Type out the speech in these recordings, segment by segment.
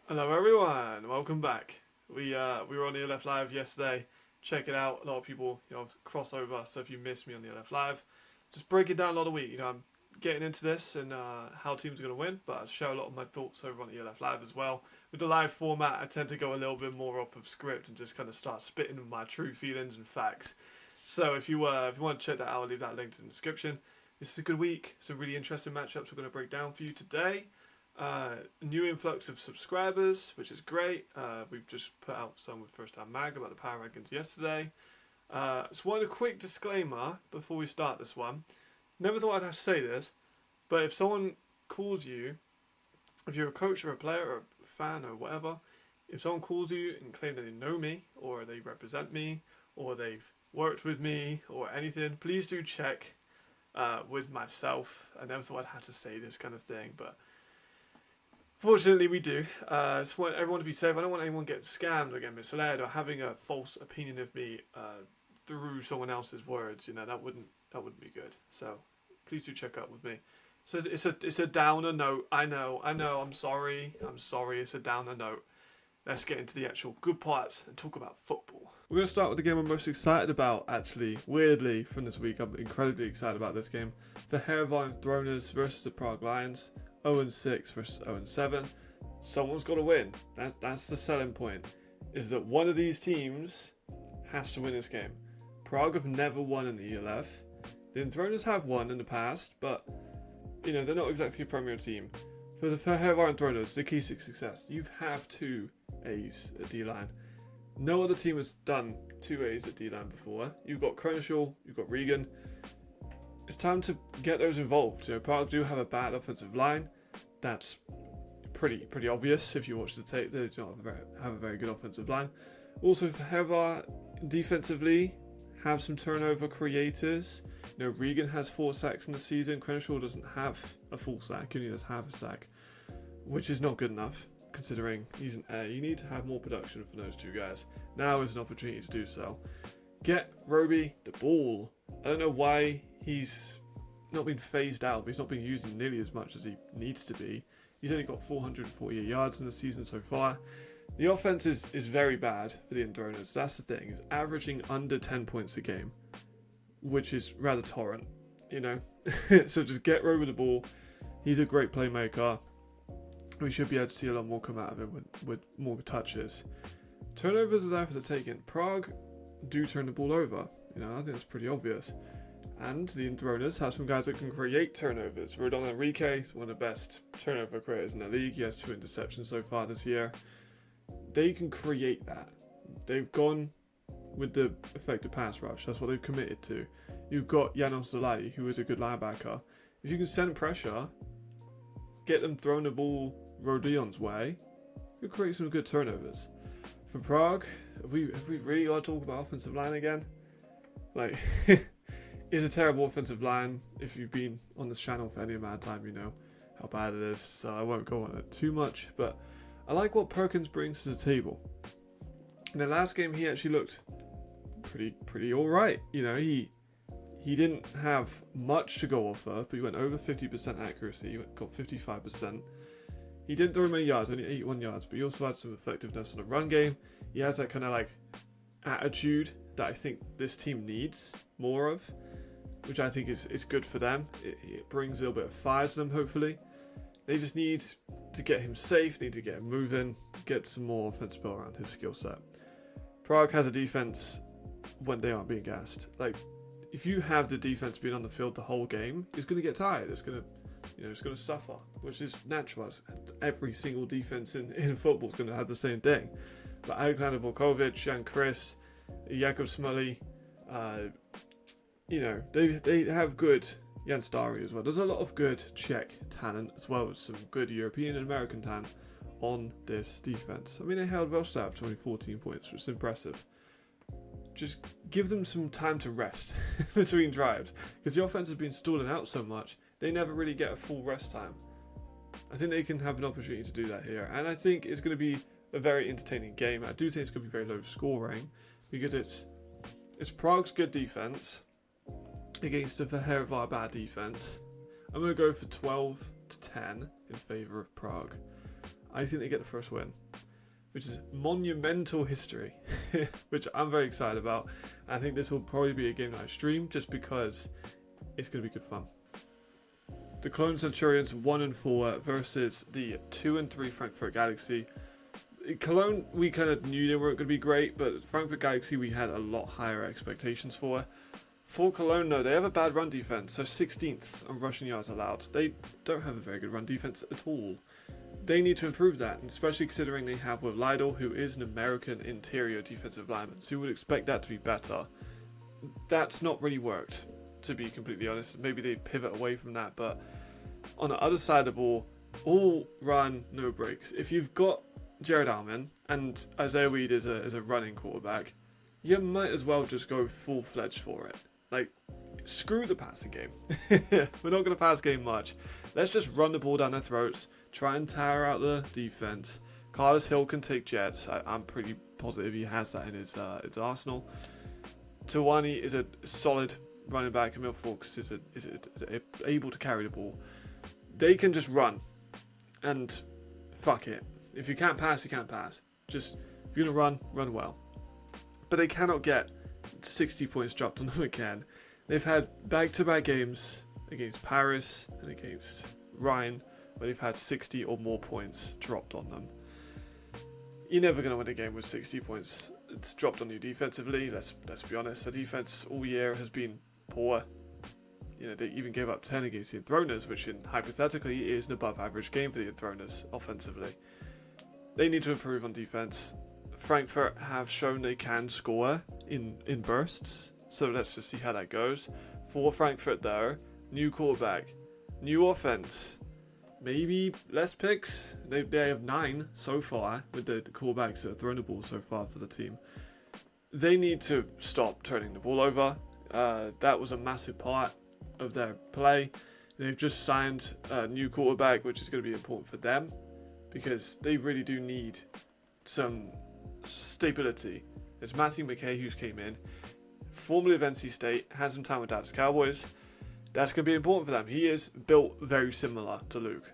Hello everyone, welcome back. We were on the LF Live yesterday. Check it out. A lot of people, crossover. So if you missed me on the LF Live, just break it down a lot of week. I'm getting into this and how teams are going to win, but I'll share a lot of my thoughts over on the LF Live as well. With the live format, I tend to go a little bit more off of script and just kind of start spitting my true feelings and facts. So if you want to check that out, I'll leave that link in the description. This is a good week. Some really interesting matchups we're going to break down for you today. New influx of subscribers, which is great. We've just put out some with First Time Mag about the power rankings yesterday. So one quick disclaimer before we start this one. Never thought I'd have to say this, but if someone calls you, if you're a coach or a player or a fan or whatever, if someone calls you and claim that they know me or they represent me or they've worked with me or anything, please do check with myself. I never thought I'd have to say this kind of thing, but fortunately, we do. I just want everyone to be safe. I don't want anyone getting scammed or getting misled or having a false opinion of me through someone else's words. That wouldn't be good. So please do check up with me. So it's a downer note. I know. I'm sorry. It's a downer note. Let's get into the actual good parts and talk about football. We're going to start with the game I'm most excited about, actually. Weirdly, from this week, I'm incredibly excited about this game. The Hamburg Throners versus the Prague Lions. 0-6 versus 0-7. Someone's got to win. That's the selling point. Is that one of these teams has to win this game. Prague have never won in the ELF. The Throners have won in the past, but they're not exactly a premier team. For the Hamburg Throners, the key to success, you have 2 A's at D-line. No other team has done 2 A's at D-line before. You've got Kronishaw, you've got Regan. It's time to get those involved. Prague do have a bad offensive line. That's pretty obvious if you watch the tape. They do not have a very good offensive line. Also, for Heva, defensively, have some turnover creators. Regan has 4 sacks in the season. Kronishaw doesn't have a full sack. He only does have a sack, which is not good enough considering he's an A. You need to have more production for those 2 guys. Now is an opportunity to do so. Get Roby the ball. I don't know why he's not been phased out, but he's not been used nearly as much as he needs to be. He's only got 448 yards in the season so far. The offense is very bad for the Throners. That's the thing. It's averaging under 10 points a game, which is rather torrent, So just get Roby the ball. He's a great playmaker. We should be able to see a lot more come out of him with more touches. Turnovers are there for the taking. Prague do turn the ball over. I think that's pretty obvious. And the Throners have some guys that can create turnovers. Rodon Enrique is one of the best turnover creators in the league. He has 2 interceptions so far this year. They can create that. They've gone with the effective pass rush. That's what they've committed to. You've got Janos Zalai, who is a good linebacker. If you can send pressure, get them throwing the ball Rodion's way, you'll create some good turnovers. For Prague, have we really got to talk about offensive line again? It's a terrible offensive line. If you've been on this channel for any amount of time, you know how bad it is, so I won't go on it too much, but I like what Perkins brings to the table. In the last game, he actually looked pretty alright. He didn't have much to go off of, but he went over 50% accuracy. He got 55%. He didn't throw many yards, only 81 yards, but he also had some effectiveness on the run game. He has that kind of attitude that I think this team needs more of, which I think is good for them. It brings a little bit of fire to them, hopefully. They just need to get him safe, need to get him moving, get some more offensive ball around his skill set. Prague has a defense when they aren't being gassed. If you have the defense being on the field the whole game, it's going to get tired. It's going to suffer, which is natural. Every single defense in football is going to have the same thing. But Alexander Volkovic and Chris, Jakub Smully, they have good Jan Stary as well. There's a lot of good Czech talent as well as some good European and American talent on this defense. They held Velstav to only 14 points, which is impressive. Just give them some time to rest between drives, because the offense has been stalling out so much, they never really get a full rest time. I think they can have an opportunity to do that here, and I think it's going to be a very entertaining game. I do think it's going to be very low scoring, because it's Prague's good defense against a Fehervar bad defense. I'm going to go for 12-10 in favour of Prague. I think they get the first win, which is monumental history, which I'm very excited about. I think this will probably be a game that I stream just because it's going to be good fun. The Cologne Centurions 1-4 versus the 2-3 Frankfurt Galaxy. Cologne, we kind of knew they weren't going to be great, but Frankfurt Galaxy we had a lot higher expectations for. For Cologne, though, they have a bad run defense, so 16th on rushing yards allowed. They don't have a very good run defense at all. They need to improve that, and especially considering they have with Lidl, who is an American interior defensive lineman, so you would expect that to be better. That's not really worked, to be completely honest. Maybe they pivot away from that, but on the other side of the ball, all run, no breaks. If you've got Jared Alman and Isaiah Weed is a running quarterback, you might as well just go full-fledged for it. Like, screw the passing game. We're not going to pass game much. Let's just run the ball down their throats, try and tire out the defense. Carlos Hill can take jets. I'm pretty positive he has that in his arsenal. Tawani is a solid running back, and Milfaux is able to carry the ball. They can just run, and fuck it. If you can't pass, you can't pass. Just, if you're going to run well. But they cannot get 60 points dropped on them again. They've had back-to-back games against Paris and against Rhine where they've had 60 or more points dropped on them. You're never going to win a game with 60 points. It's dropped on you defensively. Let's be honest. The defense all year has been poor. You know, they even gave up 10 against the Enthroners, which hypothetically is an above-average game for the Enthroners offensively. They need to improve on defense. Frankfurt have shown they can score in bursts, so let's just see how that goes. For Frankfurt though, new quarterback, new offense, maybe less picks. They have 9 so far with the quarterbacks that have thrown the ball so far for the team. They need to stop turning the ball over. That was a massive part of their play. They've just signed a new quarterback, which is going to be important for them because they really do need some stability. It's Matthew McKay who's came in, formerly of NC State, had some time with Dallas Cowboys. That's going to be important for them. He is built very similar to Luke.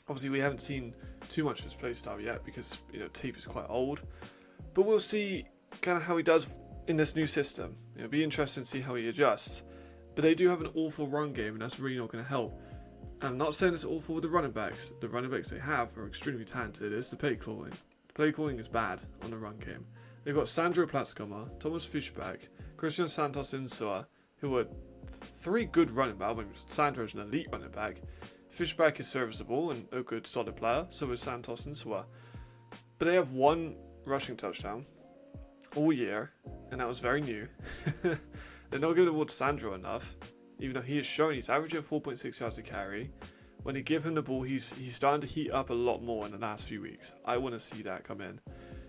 Obviously, we haven't seen too much of his play style yet because, you know, tape is quite old. But we'll see kind of how he does in this new system. It'll be interesting to see how he adjusts. But they do have an awful run game, and that's really not going to help. And I'm not saying it's awful with the running backs. The running backs they have are extremely talented. It's the play calling. Play calling is bad on the run game. They've got Sandro Platzkammer, Thomas Fischbach, Christian Santos Insua, who are 3 good running backs. I mean, Sandro's an elite running back. Fischbach is serviceable and a good solid player, so is Santos Insua. But they have 1 rushing touchdown all year, and that was very new. They're not giving the ball to Sandro enough, even though he has shown he's averaging 4.6 yards a carry. When they give him the ball, he's starting to heat up a lot more in the last few weeks. I want to see that come in.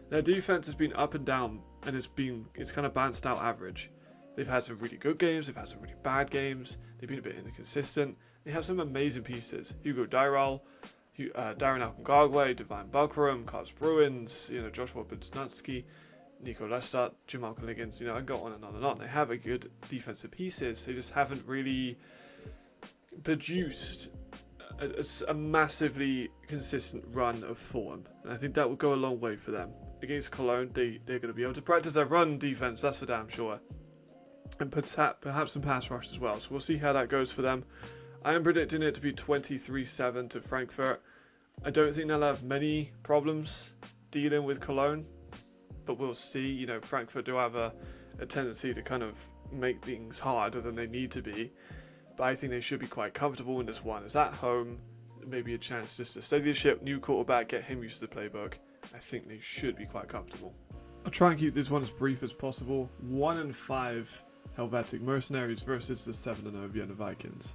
Their defense has been up and down, and it's kind of balanced out average. They've had some really good games, they've had some really bad games, they've been a bit inconsistent. They have some amazing pieces. Hugo Dyrell, Darren Alcongagwe, Divine Buckram, Carlos Bruins, Joshua Budznatsky, Nico Lestat, Jamal Liggins, I go on and on and on. They have a good defensive pieces. They just haven't really produced a massively consistent run of form. And I think that would go a long way for them. Against Cologne, they're going to be able to practice their run defense, that's for damn sure. And perhaps some pass rush as well. So we'll see how that goes for them. I am predicting it to be 23-7 to Frankfurt. I don't think they'll have many problems dealing with Cologne, but we'll see. Frankfurt do have a tendency to kind of make things harder than they need to be. But I think they should be quite comfortable in this one. It's at home, maybe a chance just to steady the ship, new quarterback, get him used to the playbook. I think they should be quite comfortable. I'll try and keep this one as brief as possible. 1-5 Helvetic Mercenaries versus the 7-0 Vienna Vikings.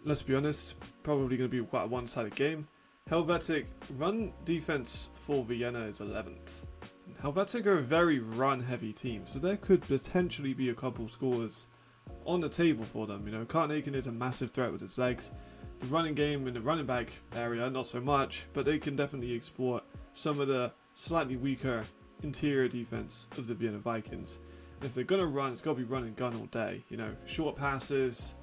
Let's be honest, probably going to be quite a one-sided game. Helvetic run defense for Vienna is 11th. Helvetic are a very run-heavy team, so there could potentially be a couple scores on the table for them. Kartnaken is a massive threat with his legs. The running game in the running back area, not so much, but they can definitely exploit some of the slightly weaker interior defense of the Vienna Vikings. And if they're going to run, it's got to be run and gun all day. Short passes,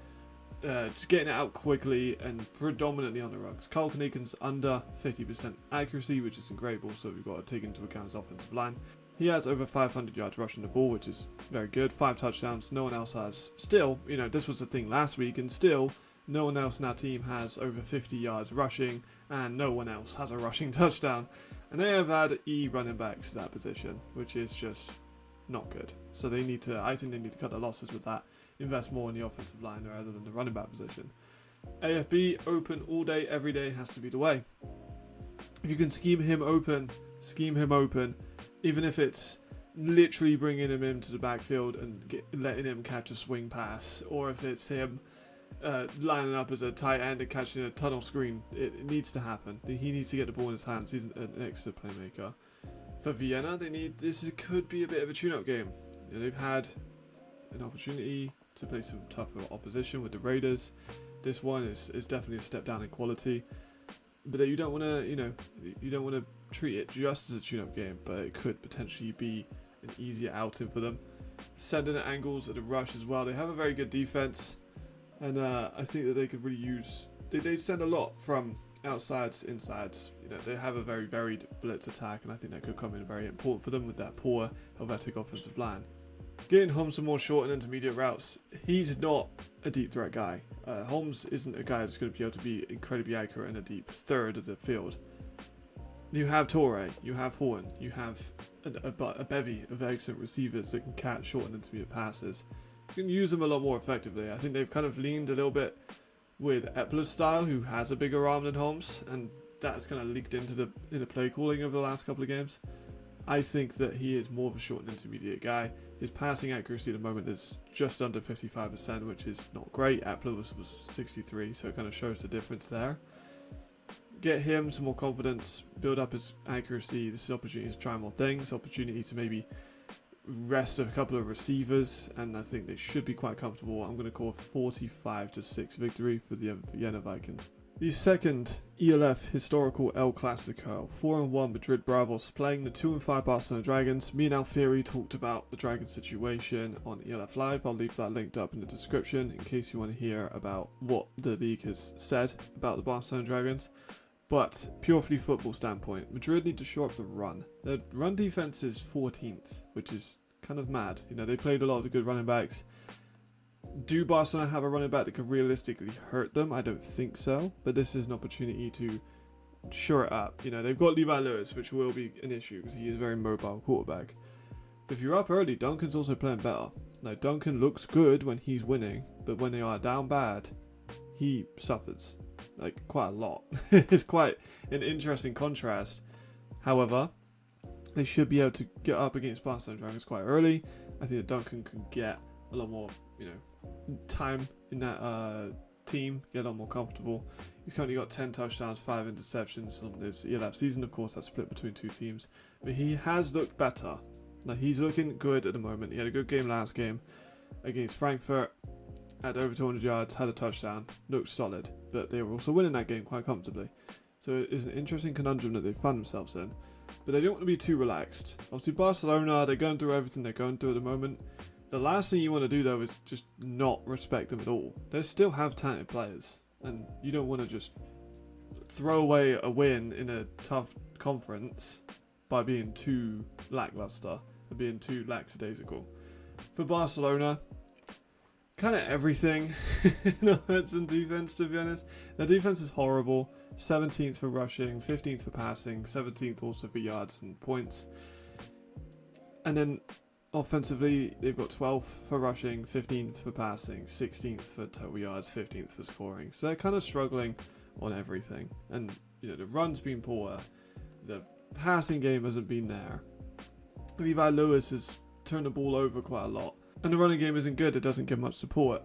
just getting it out quickly and predominantly on the rugs. Carl Kniken's under 50% accuracy, which isn't great, but also we've got to take into account his offensive line. He has over 500 yards rushing the ball, which is very good. 5 touchdowns. No one else has. Still, this was the thing last week, and still, no one else in our team has over 50 yards rushing, and no one else has a rushing touchdown. And they have had running backs to that position, which is just not good. So I think they need to cut their losses with that. Invest more in the offensive line rather than the running back position. AFB, open all day, every day has to be the way. If you can scheme him open, even if it's literally bringing him into the backfield and letting him catch a swing pass, or if it's him lining up as a tight end and catching a tunnel screen, it needs to happen. He needs to get the ball in his hands. He's an excellent playmaker. For Vienna, this could be a bit of a tune-up game. They've had an opportunity to play some tougher opposition with the Raiders. This one is definitely a step down in quality, but you don't want to treat it just as a tune-up game, but it could potentially be an easier outing for them. Sending at angles at the rush as well. They have a very good defense, and I think that they could really use. They send a lot from outsides, insides. They have a very varied blitz attack, and I think that could come in very important for them with that poor Helvetic offensive line. Getting Holmes some more short and intermediate routes. He's not a deep threat guy. Holmes isn't a guy that's going to be able to be incredibly accurate in a deep third of the field. You have Torre, you have Foran, you have a bevy of excellent receivers that can catch short and intermediate passes. You can use them a lot more effectively. I think they've kind of leaned a little bit with Epler's style, who has a bigger arm than Holmes, and that's kind of leaked into the play calling over the last couple of games. I think that he is more of a short and intermediate guy. His passing accuracy at the moment is just under 55%, which is not great. Epler was 63, so it kind of shows the difference there. Get him some more confidence, build up his accuracy. This is an opportunity to try more things, opportunity to maybe rest a couple of receivers, and I think they should be quite comfortable. I'm going to call 45-6 victory for the Vienna Vikings. The second ELF historical El Clasico, 4-1 Madrid Bravos playing the 2-5 Barcelona Dragons. Me and Alfieri talked about the Dragons situation on ELF Live. I'll leave that linked up in the description in case you want to hear about what the league has said about the Barcelona Dragons. But purely football standpoint, Madrid need to shore up the run. Their run defense is 14th, which is kind of mad. They played a lot of the good running backs. Do Barcelona have a running back that could realistically hurt them? I don't think so, but this is an opportunity to shore it up. They've got Levi Lewis, which will be an issue because he is a very mobile quarterback. But if you're up early, Duncan's also playing better. Now, Duncan looks good when he's winning, but when they are down bad, he suffers. Quite a lot. It's quite an interesting contrast. However, they should be able to get up against Barcelona Dragons quite early. I think that Duncan can get a lot more, time in that team, get a lot more comfortable. He's currently got 10 touchdowns, 5 interceptions on this ELF season. Of course, that's split between 2 teams, but he has looked better. He's looking good at the moment. He had a good game last game against Frankfurt. Had over 200 yards, had a touchdown, looked solid, but they were also winning that game quite comfortably. So it is an interesting conundrum that they find themselves in, but they don't want to be too relaxed. Obviously Barcelona, they're going through everything they're going through at the moment. The last thing you want to do though is just not respect them at all. They still have talented players, and you don't want to just throw away a win in a tough conference by being too lackluster and being too lackadaisical. For Barcelona, kind of everything in offense and defense, to be honest. Their defense is horrible. 17th for rushing, 15th for passing, 17th also for yards and points. And then offensively, they've got 12th for rushing, 15th for passing, 16th for total yards, 15th for scoring. So they're kind of struggling on everything. And, the run's been poor. The passing game hasn't been there. Levi Lewis has turned the ball over quite a lot. And the running game isn't good, it doesn't give much support.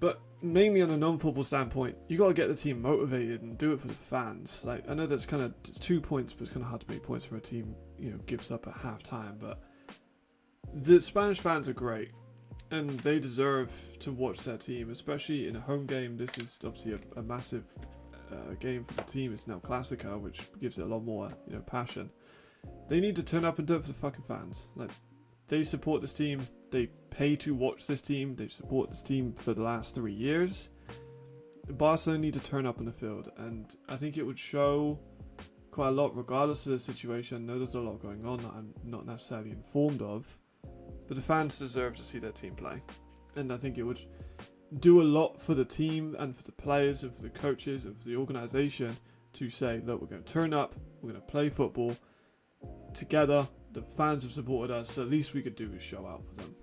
But mainly on a non-football standpoint, you got to get the team motivated and do it for the fans. I know that's kind of 2 points, but it's kind of hard to make points for a team, gives up at half-time. But the Spanish fans are great, and they deserve to watch their team, especially in a home game. This is obviously a massive game for the team. It's now Clasico, which gives it a lot more, passion. They need to turn up and do it for the fucking fans. they support this team. They pay to watch this team. They've supported this team for the last 3 years. Barcelona need to turn up on the field, and I think it would show quite a lot regardless of the situation. I know there's a lot going on that I'm not necessarily informed of, but the fans deserve to see their team play, and I think it would do a lot for the team and for the players and for the coaches and for the organisation to say, look, we're going to turn up, we're going to play football together. The fans have supported us, so the least we could do is show out for them.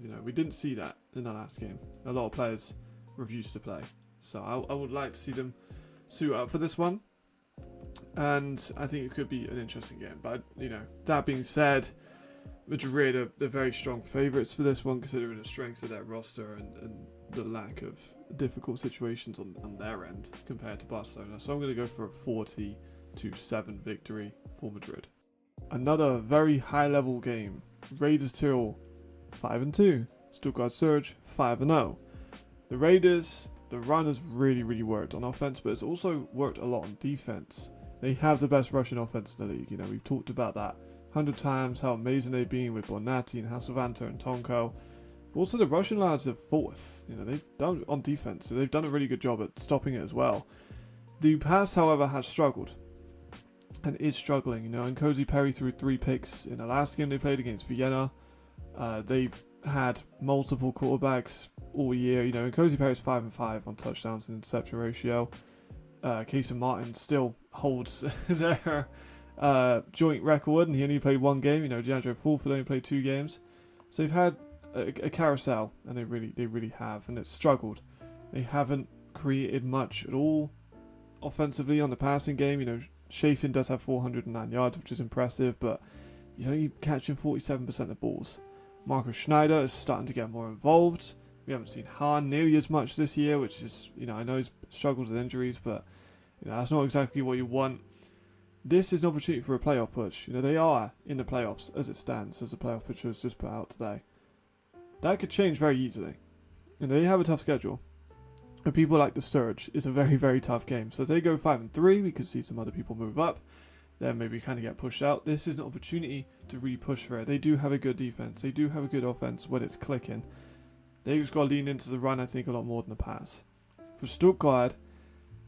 You know, we didn't see that in the last game. A lot of players refused to play. So I would like to see them suit up for this one. And I think it could be an interesting game. But, you know, that being said, Madrid are very strong favourites for this one, considering the strength of their roster and the lack of difficult situations on their end compared to Barcelona. So I'm going to go for a 40-7 victory for Madrid. Another very high-level game. Raiders Tyrrell 5-2. Stuttgart Surge 5-0. The Raiders, the run has really worked on offense, but it's also worked a lot on defense. They have the best rushing offense in the league. You know, we've talked about that 100 times, how amazing they've been with Bonatti and Hasselvanter and Tonko. Also, the Russian lads are fourth. You know, they've done on defense, so they've done a really good job at stopping it as well. The pass, however, has struggled and is struggling. You know, and Cozy Perry threw 3 picks in the last game they played against Vienna. They've had multiple quarterbacks all year. You know, and Cozy Perry's 5-5 on touchdowns and interception ratio. Casey Martin still holds their joint record, and he only played 1 game. You know, DeAndre Fulford only played 2 games. So they've had a carousel, and they really have, and it's struggled. They haven't created much at all offensively on the passing game. You know, Chafin does have 409 yards, which is impressive, but he's only catching 47% of balls. Marcus Schneider is starting to get more involved. We haven't seen Hahn nearly as much this year, which is, you know, I know he's struggled with injuries, but you know, that's not exactly what you want. This is an opportunity for a playoff push. You know, they are in the playoffs as it stands, as the playoff picture was just put out today. That could change very easily. And they have a tough schedule. And people like the Surge is a very tough game. So if they go 5-3, we could see some other people move up. Then maybe kind of get pushed out. This is an opportunity to really push for it. They do have a good defense. They do have a good offense when it's clicking. They just got to lean into the run, I think, a lot more than the pass. For Stuttgart,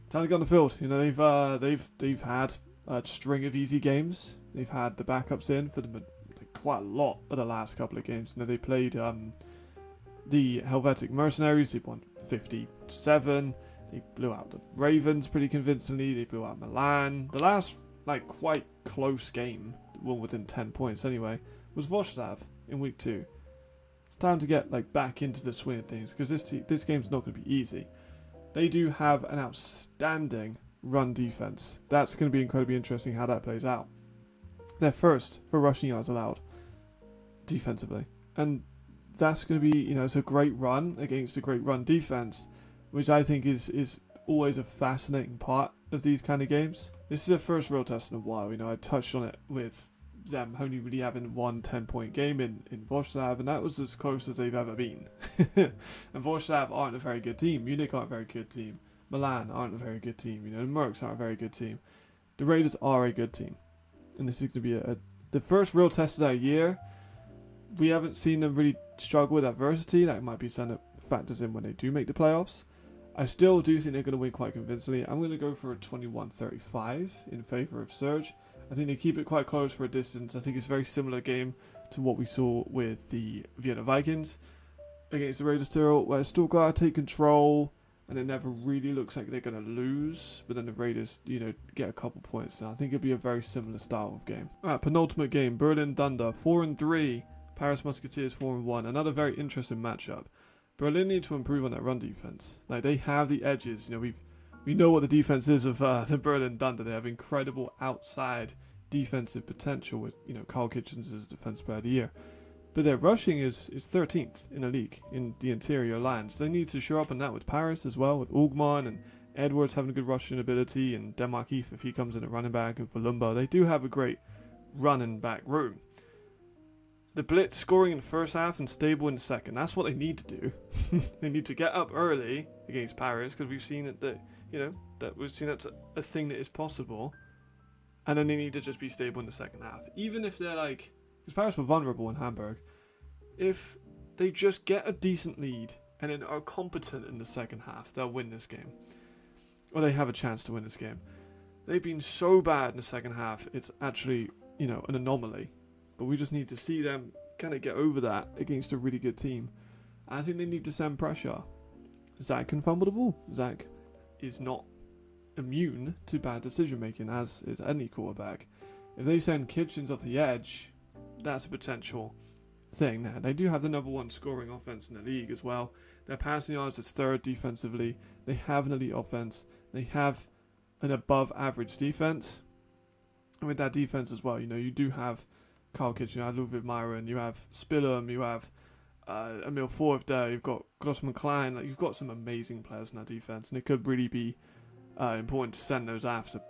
time to get on the field. You know, they've had a string of easy games. They've had the backups in for quite a lot of the last couple of games. You know, they played the Helvetic Mercenaries. They won 50-7. They blew out the Ravens pretty convincingly. They blew out Milan. The last quite close game, one within 10 points anyway, was Wrocław in week 2. It's time to get back into the swing of things, because this game's not going to be easy. They do have an outstanding run defense. That's going to be incredibly interesting how that plays out. They're first for rushing yards allowed defensively, and that's going to be, you know, it's a great run against a great run defense, which I think is always a fascinating part of these kind of games. This is their first real test in a while. You know, I touched on it with them only really having 1 10-point game in Wrocław, and that was as close as they've ever been. And Wrocław aren't a very good team. Munich aren't a very good team. Milan aren't a very good team. You know, the Mercs aren't a very good team. The Raiders are a good team, and this is going to be the first real test of that year. We haven't seen them really struggle with adversity. That might be something that factors in when they do make the playoffs. I still do think they're going to win quite convincingly. I'm going to go for a 21-35 in favour of Surge. I think they keep it quite close for a distance. I think it's a very similar game to what we saw with the Vienna Vikings against the Raiders Tyrrell, where Stuttgart take control and it never really looks like they're going to lose, but then the Raiders, you know, get a couple points. And I think it'll be a very similar style of game. Alright, penultimate game, Berlin Thunder 4-3, Paris Musketeers 4-1. Another very interesting matchup. Berlin need to improve on that run defense. They have the edges. You know, we know what the defense is of the Berlin Thunder. They have incredible outside defensive potential with, you know, Carl Kitchens as Defense Player of the Year. But their rushing is 13th in the league in the interior lines. They need to show up on that with Paris as well, with Ugman and Edwards having a good rushing ability, and Denmark Heath if he comes in at running back, and for Lumba. They do have a great running back room. The blitz scoring in the first half and stable in the second. That's what they need to do. They need to get up early against Paris, because we've seen that that's a thing that is possible. And then they need to just be stable in the second half. Even if they're because Paris were vulnerable in Hamburg. if they just get a decent lead and then are competent in the second half, they'll win this game. Or they have a chance to win this game. They've been so bad in the second half, it's actually, an anomaly. But we just need to see them kind of get over that against a really good team. I think they need to send pressure. Zach can fumble the ball. Zach is not immune to bad decision making, as is any quarterback. If they send Kitchens off the edge, that's a potential thing there. They do have the number 1 scoring offense in the league as well. Their passing yards is 3rd defensively. They have an elite offense. They have an above average defense. And with that defense as well, you do have Carl Kitchen, you have Ludwig Myron, you have Spillum, you have Emil Forth there, you've got Grossman Klein. You've got some amazing players in that defense, and it could really be important to send those after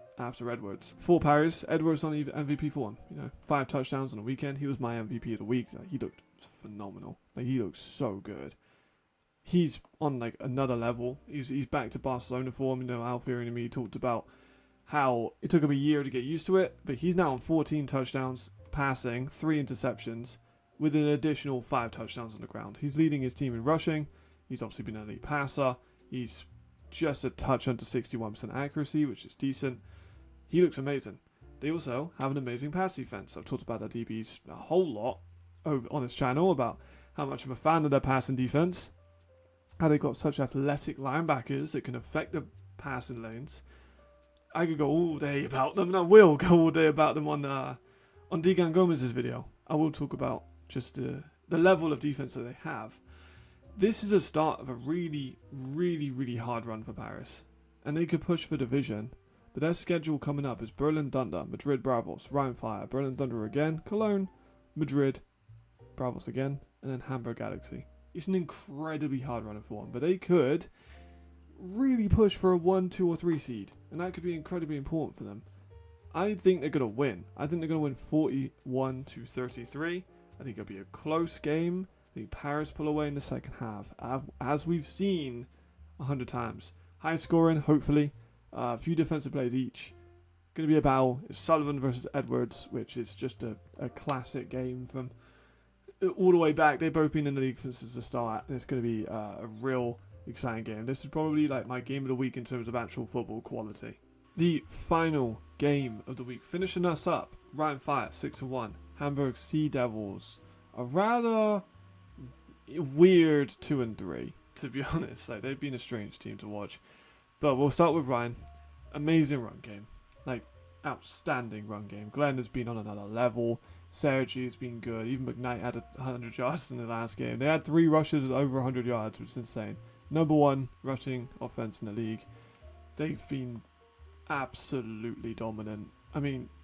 Edwards. For Paris, Edwards on the MVP for one. 5 touchdowns on the weekend. He was my MVP of the week. He looked phenomenal. He looked so good. He's on another level. He's back to Barcelona form. Alfieri and me talked about how it took him a year to get used to it, but he's now on 14 touchdowns passing, 3 interceptions, with an additional 5 touchdowns on the ground. He's leading his team in rushing. He's obviously been an elite passer. He's just a touch under 61% accuracy, which is decent. He looks amazing. They also have an amazing pass defense. I've talked about their DBs a whole lot over on this channel about how much I'm a fan of their passing defense. How they've got such athletic linebackers that can affect the passing lanes. I could go all day about them, and I will go all day about them on Degan Gomez's video. I will talk about just the level of defense that they have. This is a start of a really, really, really hard run for Paris. And they could push for division. But their schedule coming up is Berlin Thunder, Madrid Bravos, Rhein Fire, Berlin Thunder again, Cologne, Madrid, Bravos again, and then Hamburg Galaxy. It's an incredibly hard run for them. But they could really push for a 1, 2, or 3 seed. And that could be incredibly important for them. I think they're going to win. I think they're going to win 41-33. I think it'll be a close game. I think Paris pull away in the second half, as we've seen 100 times. High scoring, hopefully. A few defensive plays each. Going to be a battle. It's Sullivan versus Edwards, which is just a classic game from all the way back. They've both been in the league since the start, and it's going to be a real exciting game. This is probably my game of the week in terms of actual football quality. The final game of the week, finishing us up, Rhein Fire 6-1. Hamburg Sea Devils, a rather weird 2-3, to be honest. They've been a strange team to watch. But we'll start with Rhein. Amazing run game. Outstanding run game. Glenn has been on another level. Sergi has been good. Even McKnight had 100 yards in the last game. They had 3 rushes with over 100 yards, which is insane. Number 1 rushing offense in the league. They've been absolutely dominant.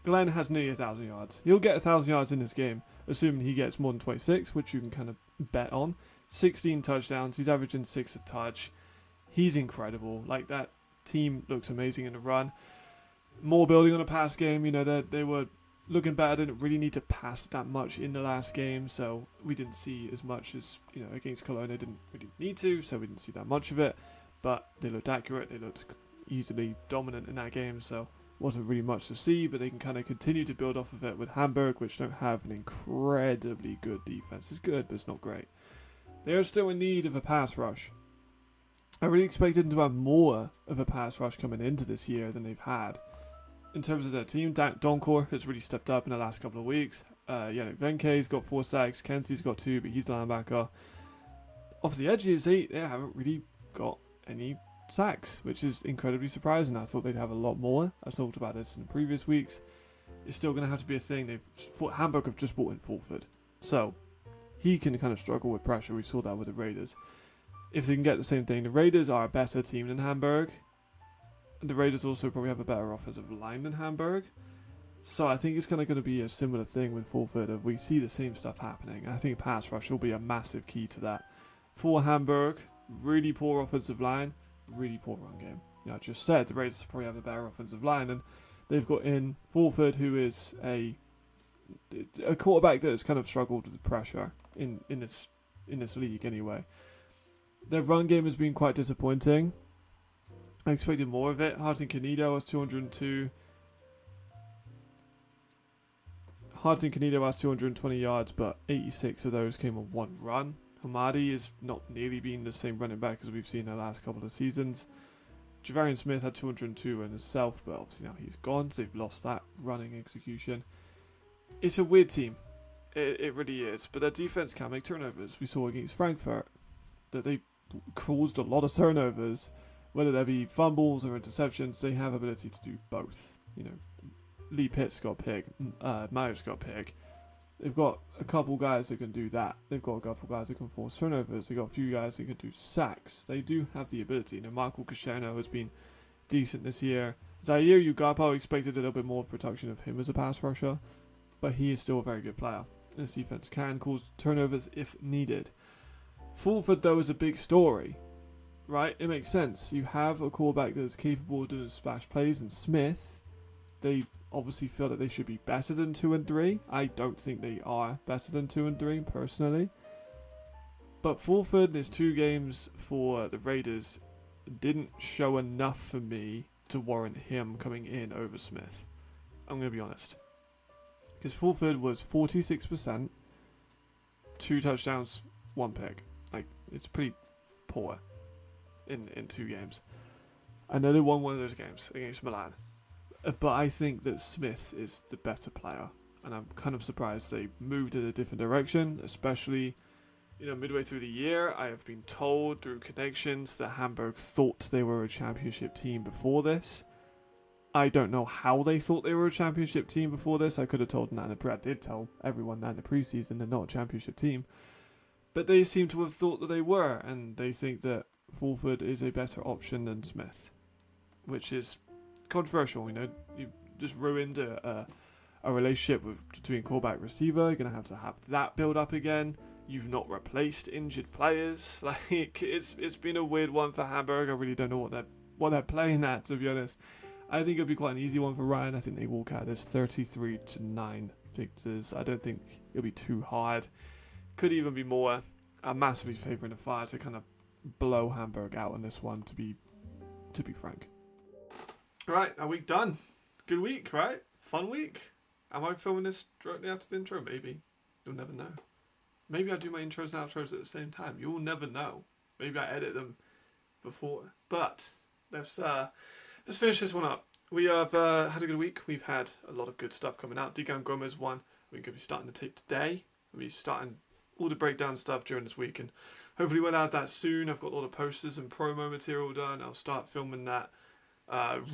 Glenn has nearly 1,000 yards. He'll get 1,000 yards in this game, assuming he gets more than 26, which you can kind of bet on. 16 touchdowns. He's averaging 6 a touch. He's incredible. That team looks amazing in the run. More building on a pass game. They were looking better. They didn't really need to pass that much in the last game, so we didn't see as much as, against Cologne. They didn't really need to, so we didn't see that much of it. But they looked accurate. They looked easily dominant in that game, so wasn't really much to see, but they can kind of continue to build off of it with Hamburg, which don't have an incredibly good defense. It's good, but it's not great. They are still in need of a pass rush. I really expected them to have more of a pass rush coming into this year than they've had. In terms of their team, Donkor has really stepped up in the last couple of weeks. Yannick Venke's got 4 sacks. Kenzie's got 2, but he's the linebacker. Off the edges, they haven't really got any sacks, which is incredibly surprising. I thought they'd have a lot more. I've talked about this in the previous weeks. It's still going to have to be a thing. Hamburg have just brought in Fulford, so he can kind of struggle with pressure. We saw that with the Raiders. If they can get the same thing, the Raiders are a better team than Hamburg. And the Raiders also probably have a better offensive line than Hamburg. So I think it's kind of going to be a similar thing with Fulford. If we see the same stuff happening, I think pass rush will be a massive key to that. For Hamburg, really poor offensive line, really poor run game. I just said the Raiders probably have a better offensive line, and they've got in Fulford, who is a quarterback that has kind of struggled with pressure in this league anyway. Their run game has been quite disappointing. I expected more of it. Martin Canido was 202. Hudson Canido has 220 yards, but 86 of those came on one run. Hamadi is not nearly been the same running back as we've seen in the last couple of seasons. Javarian Smith had 202 in himself, but obviously now he's gone, so they've lost that running execution. It's a weird team. It really is. But their defense can make turnovers. We saw against Frankfurt that they caused a lot of turnovers. Whether there be fumbles or interceptions, they have ability to do both. You know, Lee Pitts got a pick, Myers got a pick. They've got a couple guys that can do that. They've got a couple guys that can force turnovers. They've got a few guys that can do sacks. They do have the ability. Now, Michael Cashano has been decent this year. Zaire Ugapo expected a little bit more production of him as a pass rusher, but he is still a very good player. This defense can cause turnovers if needed. Fulford, though, is a big story, right? It makes sense. You have a quarterback that is capable of doing splash plays, and Smith, they obviously feel that they should be better than 2 and 3. I don't think they are better than 2 and 3 personally. But Fulford, his 2 games for the Raiders didn't show enough for me to warrant him coming in over Smith. I'm going to be honest. Because Fulford was 46%, 2 touchdowns, 1 pick. Like, it's pretty poor in 2 games. I know they won one of those games against Milan. But I think that Smith is the better player. And I'm kind of surprised they moved in a different direction, especially, midway through the year. I have been told through connections that Hamburg thought they were a championship team before this. I don't know how they thought they were a championship team before this. I could have told I did tell everyone that in the preseason they're not a championship team. But they seem to have thought that they were, and they think that Fulford is a better option than Smith, which is controversial. You've just ruined a relationship between quarterback receiver. You're going to have that build up again. You've not replaced injured players. Like, it's been a weird one for Hamburg. I really don't know what they're playing at, to be honest. I think it'll be quite an easy one for Ryan. I think they walk out as 33-9 victors. I don't think it'll be too hard. Could even be more. I'm massively favouring the Fire to kind of blow Hamburg out on this one, to be frank. Right, a week done. Good week, right? Fun week. Am I filming this directly after the intro? Maybe. You'll never know. Maybe I do my intros and outros at the same time. You'll never know. Maybe I edit them before. But let's finish this one up. We have had a good week. We've had a lot of good stuff coming out. Degan Gomez won. We're going to be starting the tape today. We'll be starting all the breakdown stuff during this week, and hopefully we'll have that soon. I've got all the posters and promo material done. I'll start filming that.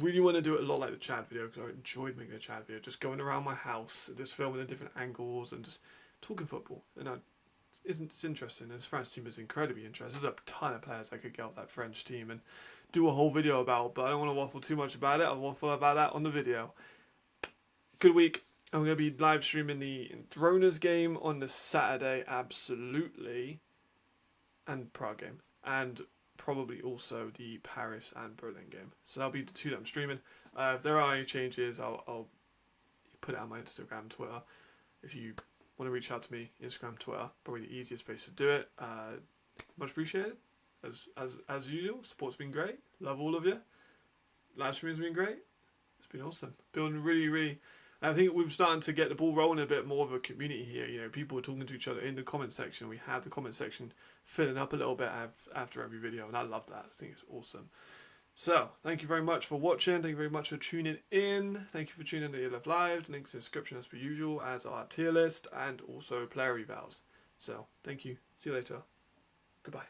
Really want to do it a lot like the Chad video, because I enjoyed making the Chad video, just going around my house, just filming the different angles and just talking football. And it's interesting. This French team is incredibly interesting. There's a ton of players I could get off that French team and do a whole video about, but I don't want to waffle too much about it. I'll waffle about that on the video. Good week. I'm going to be live streaming the Enthroners game on the Saturday, absolutely, and Prague game, and probably also the Paris and Berlin game. So that'll be the 2 that I'm streaming. If there are any changes, I'll put it on my Instagram, Twitter. If you want to reach out to me, Instagram, Twitter, probably the easiest place to do it. Much appreciated. As usual, support's been great. Love all of you. Live streaming's been great. It's been awesome. Building really. I think we've started to get the ball rolling a bit more of a community here. People are talking to each other in the comment section. We have the comment section filling up a little bit after every video, and I love that. I think it's awesome. So, thank you very much for watching. Thank you very much for tuning in. Thank you for tuning in to ELF Live. The links in the description as per usual, as our tier list, and also player evals. So, thank you. See you later. Goodbye.